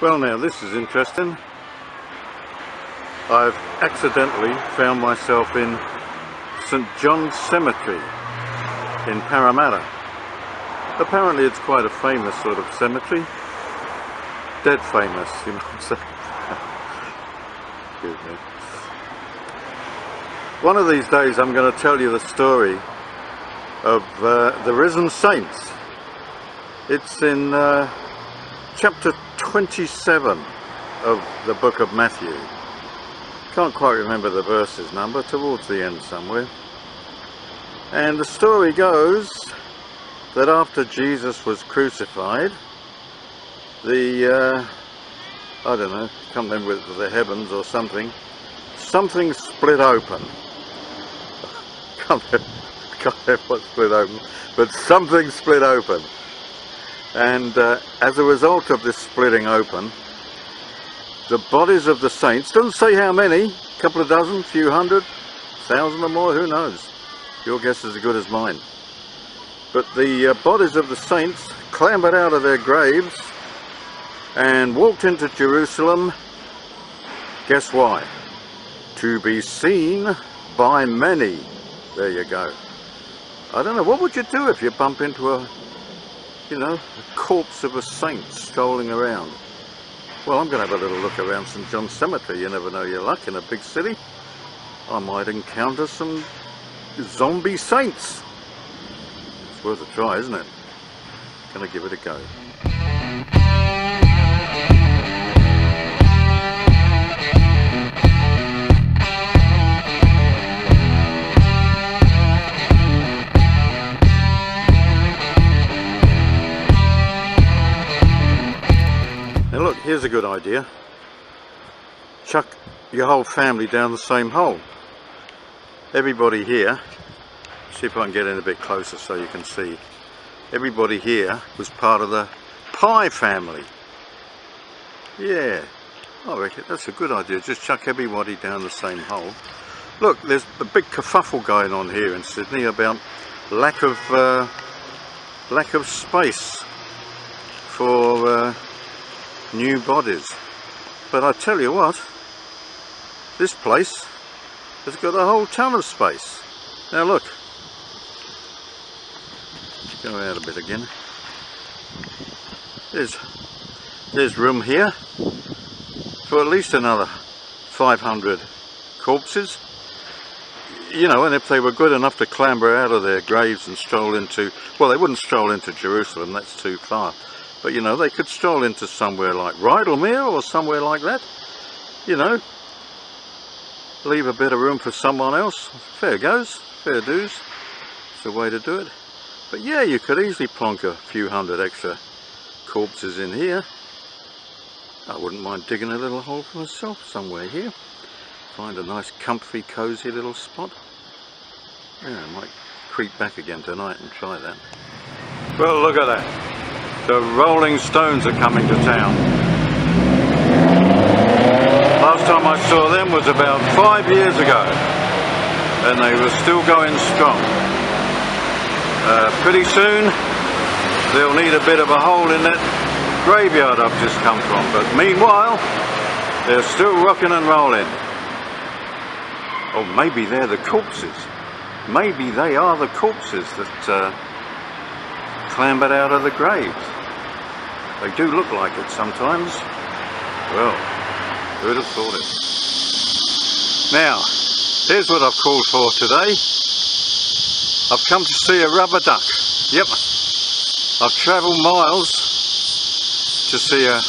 Well, now this is interesting. I've accidentally found myself in St. John's Cemetery in Parramatta. Apparently it's quite a famous sort of cemetery. Dead famous, you might say. Excuse me. One of these days I'm going to tell you the story of the risen saints. It's in chapter 27 of the book of Matthew. Can't quite remember the verses number, towards the end somewhere. And the story goes that after Jesus was crucified, I don't know, can't remember whether it was the heavens or something split open. Can't remember what split open, but something split open. And as a result of this splitting open, the bodies of the saints, doesn't say how many, a couple of dozen, few hundred, 1,000 or more, who knows? Your guess is as good as mine. But the bodies of the saints clambered out of their graves and walked into Jerusalem. Guess why? To be seen by many. There you go. I don't know, what would you do if you bump into a corpse of a saint strolling around? Well, I'm going to have a little look around St. John's Cemetery. You never know your luck in a big city. I might encounter some zombie saints. It's worth a try, isn't it? Gonna give it a go. Now look, here's a good idea. Chuck your whole family down the same hole. Everybody here, see if I can get in a bit closer so you can see. Everybody here was part of the pie family. Yeah, I reckon that's a good idea. Just chuck everybody down the same hole. Look, there's a big kerfuffle going on here in Sydney about lack of space for new bodies. But I tell you what, this place has got a whole ton of space. Now look, go out a bit again. There's room here for at least another 500 corpses. You know, and if they were good enough to clamber out of their graves and stroll into, well, they wouldn't stroll into Jerusalem, that's too far. But you know, they could stroll into somewhere like Rydalmere or somewhere like that. You know, leave a bit of room for someone else. Fair goes, fair dues. It's the way to do it. But yeah, you could easily plonk a few hundred extra corpses in here. I wouldn't mind digging a little hole for myself somewhere here. Find a nice comfy cozy little spot. Yeah, I might creep back again tonight and try that. Well, look at that. The Rolling Stones are coming to town. Last time I saw them was about 5 years ago, and they were still going strong. Pretty soon they'll need a bit of a hole in that graveyard I've just come from, but meanwhile they're still rocking and rolling. Or maybe they're the corpses. Maybe they are the corpses that clambered out of the graves. They do look like it sometimes. Well, who'd have thought it? Now, here's what I've called for today. I've come to see a rubber duck. Yep, I've travelled miles to see a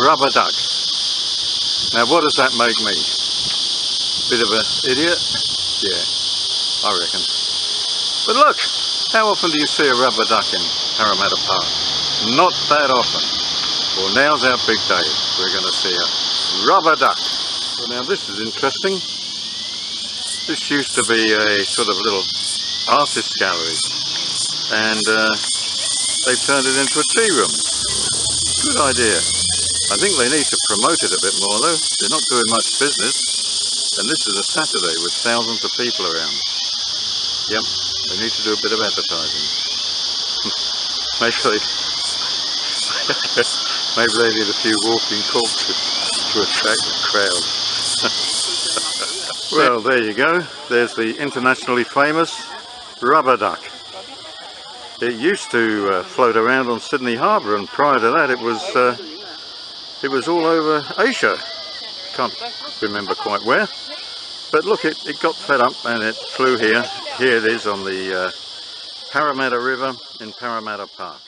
rubber duck. Now, what does that make me? Bit of an idiot? Yeah, I reckon. But look, how often do you see a rubber duck in Parramatta Park? Not that often. Well, now's our big day. We're going to see a rubber duck. Well, now this is interesting. This used to be a sort of little artist gallery, and they've turned it into a tea room. Good idea. I think they need to promote it a bit more though. They're not doing much business, and this is a Saturday with thousands of people around. Yep, they need to do a bit of advertising. Maybe Maybe they did a few walking corpses to attract the crowd. Well, there you go. There's the internationally famous rubber duck. It used to float around on Sydney Harbour, and prior to that it was all over Asia. Can't remember quite where. But look, it got fed up and it flew here. Here it is on the Parramatta River in Parramatta Park.